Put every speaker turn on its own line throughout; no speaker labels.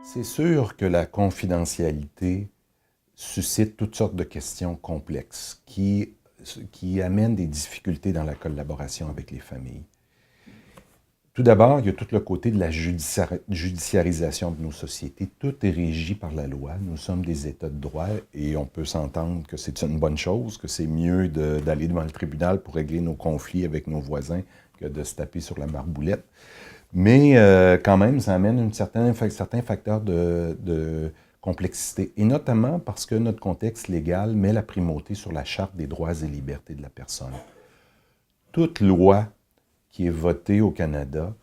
C'est sûr que la confidentialité suscite toutes sortes de questions complexes qui amènent des difficultés dans la collaboration avec les familles. Tout d'abord, il y a tout le côté de la judiciarisation de nos sociétés. Tout est régi par la loi. Nous sommes des États de droit et on peut s'entendre que c'est une bonne chose, que c'est mieux d'aller devant le tribunal pour régler nos conflits avec nos voisins que de se taper sur la marboulette. Mais quand même, ça amène un certain facteur de complexité, et notamment parce que notre contexte légal met la primauté sur la Charte des droits et libertés de la personne. Toute loi qui est votée au Canada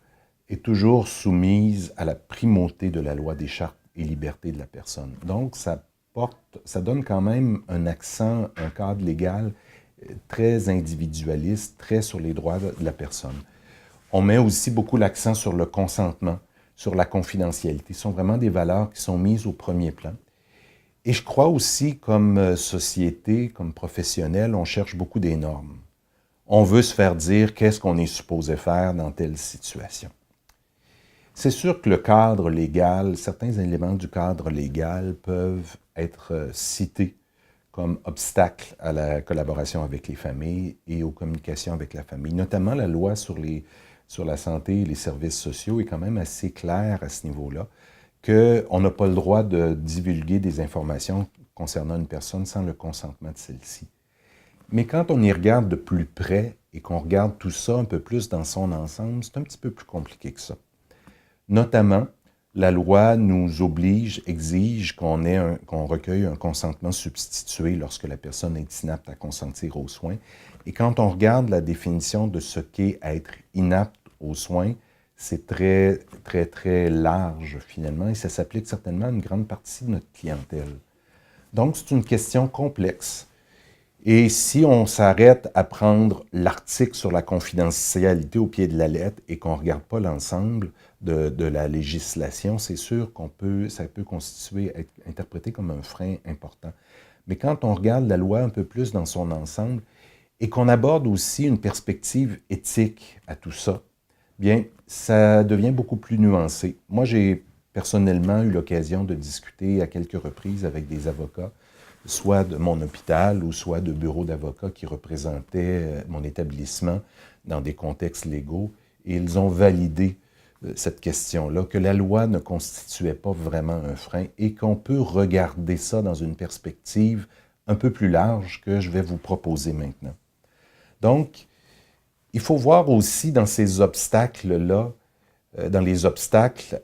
est toujours soumise à la primauté de la loi des chartes et libertés de la personne. Donc, ça donne quand même un accent, un cadre légal très individualiste, très sur les droits de la personne. On met aussi beaucoup l'accent sur le consentement, sur la confidentialité. Ce sont vraiment des valeurs qui sont mises au premier plan. Et je crois aussi, comme société, comme professionnel, on cherche beaucoup des normes. On veut se faire dire qu'est-ce qu'on est supposé faire dans telle situation. C'est sûr que le cadre légal, certains éléments du cadre légal peuvent être cités comme obstacle à la collaboration avec les familles et aux communications avec la famille. Notamment la loi sur la santé et les services sociaux est quand même assez claire à ce niveau-là, qu'on n'a pas le droit de divulguer des informations concernant une personne sans le consentement de celle-ci. Mais quand on y regarde de plus près et qu'on regarde tout ça un peu plus dans son ensemble, c'est un petit peu plus compliqué que ça. Notamment, la loi nous oblige, exige qu'on recueille un consentement substitué lorsque la personne est inapte à consentir aux soins. Et quand on regarde la définition de ce qu'est être inapte aux soins, c'est très, très, très large finalement, et ça s'applique certainement à une grande partie de notre clientèle. Donc, c'est une question complexe. Et si on s'arrête à prendre l'article sur la confidentialité au pied de la lettre et qu'on ne regarde pas l'ensemble de la législation, c'est sûr ça peut être interprété comme un frein important. Mais quand on regarde la loi un peu plus dans son ensemble et qu'on aborde aussi une perspective éthique à tout ça, bien, ça devient beaucoup plus nuancé. Moi, j'ai personnellement eu l'occasion de discuter à quelques reprises avec des avocats, soit de mon hôpital ou soit de bureaux d'avocats qui représentaient mon établissement dans des contextes légaux, et ils ont validé cette question-là, que la loi ne constituait pas vraiment un frein et qu'on peut regarder ça dans une perspective un peu plus large que je vais vous proposer maintenant. Donc, il faut voir aussi dans ces obstacles-là, dans les obstacles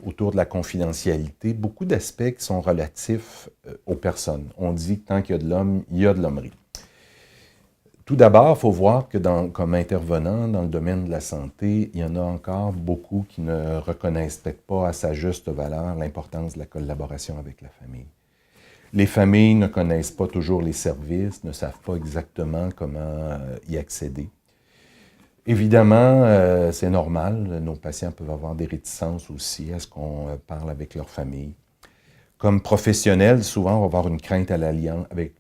autour de la confidentialité, beaucoup d'aspects qui sont relatifs aux personnes. On dit que tant qu'il y a de l'homme, il y a de l'hommerie. Tout d'abord, il faut voir que comme intervenant dans le domaine de la santé, il y en a encore beaucoup qui ne reconnaissent peut-être pas à sa juste valeur l'importance de la collaboration avec la famille. Les familles ne connaissent pas toujours les services, ne savent pas exactement comment y accéder. Évidemment, c'est normal, nos patients peuvent avoir des réticences aussi à ce qu'on parle avec leur famille. Comme professionnel, souvent, on va avoir une crainte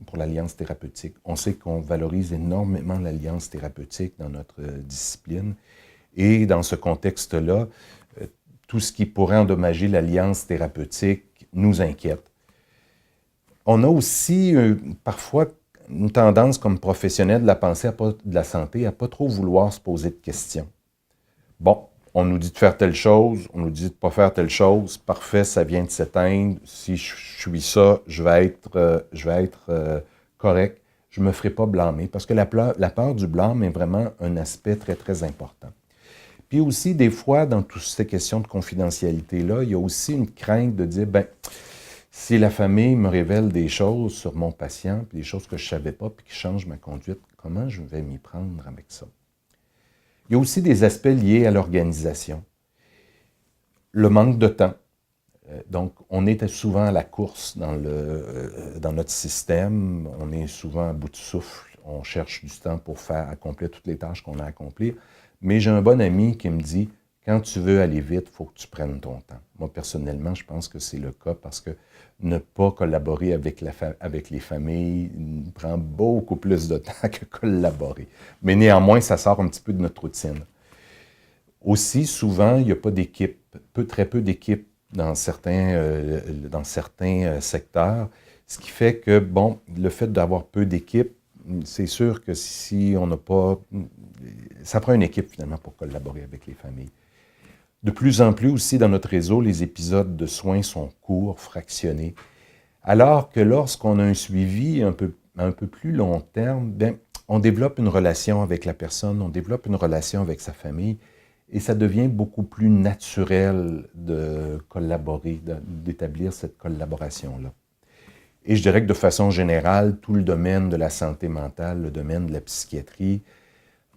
pour l'alliance thérapeutique. On sait qu'on valorise énormément l'alliance thérapeutique dans notre discipline. Et dans ce contexte-là, tout ce qui pourrait endommager l'alliance thérapeutique nous inquiète. On a aussi parfois une tendance comme professionnel de la santé à ne pas trop vouloir se poser de questions. Bon, on nous dit de faire telle chose, on nous dit de ne pas faire telle chose, parfait, ça vient de s'éteindre, si je suis ça, je vais être correct, je ne me ferai pas blâmer, parce que la peur du blâme est vraiment un aspect très, très important. Puis aussi, des fois, dans toutes ces questions de confidentialité-là, il y a aussi une crainte de dire, si la famille me révèle des choses sur mon patient, puis des choses que je ne savais pas, puis qui changent ma conduite, comment je vais m'y prendre avec ça? Il y a aussi des aspects liés à l'organisation. Le manque de temps. Donc, on est souvent à la course dans notre système. On est souvent à bout de souffle. On cherche du temps pour accomplir toutes les tâches qu'on a à accomplir. Mais j'ai un bon ami qui me dit, quand tu veux aller vite, il faut que tu prennes ton temps. Moi, personnellement, je pense que c'est le cas parce que ne pas collaborer avec les familles prend beaucoup plus de temps que collaborer. Mais néanmoins, ça sort un petit peu de notre routine. Aussi, souvent, il n'y a pas d'équipe, très peu d'équipes dans certains secteurs, ce qui fait que, bon, le fait d'avoir peu d'équipes, c'est sûr que si on n'a pas... Ça prend une équipe, finalement, pour collaborer avec les familles. De plus en plus aussi, dans notre réseau, les épisodes de soins sont courts, fractionnés. Alors que lorsqu'on a un suivi un peu plus long terme, bien, on développe une relation avec la personne, on développe une relation avec sa famille, et ça devient beaucoup plus naturel de collaborer, d'établir cette collaboration-là. Et je dirais que de façon générale, tout le domaine de la santé mentale, le domaine de la psychiatrie,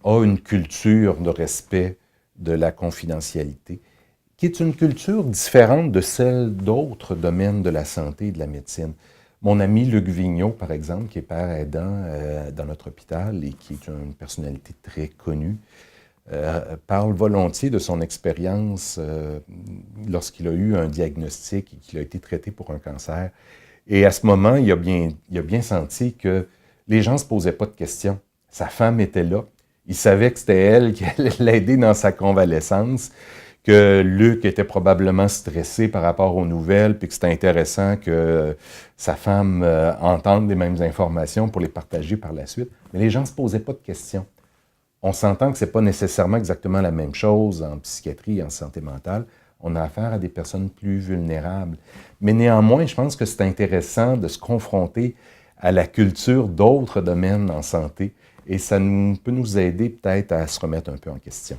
a une culture de respect de la confidentialité, qui est une culture différente de celle d'autres domaines de la santé et de la médecine. Mon ami Luc Vigneault, par exemple, qui est père aidant dans notre hôpital et qui est une personnalité très connue, parle volontiers de son expérience lorsqu'il a eu un diagnostic et qu'il a été traité pour un cancer. Et à ce moment, il a bien senti que les gens ne se posaient pas de questions. Sa femme était là. Il savait que c'était elle qui allait l'aider dans sa convalescence, que Luc était probablement stressé par rapport aux nouvelles, puis que c'était intéressant que sa femme entende les mêmes informations pour les partager par la suite. Mais les gens ne se posaient pas de questions. On s'entend que ce n'est pas nécessairement exactement la même chose en psychiatrie et en santé mentale. On a affaire à des personnes plus vulnérables. Mais néanmoins, je pense que c'est intéressant de se confronter à la culture d'autres domaines en santé et ça peut nous aider peut-être à se remettre un peu en question.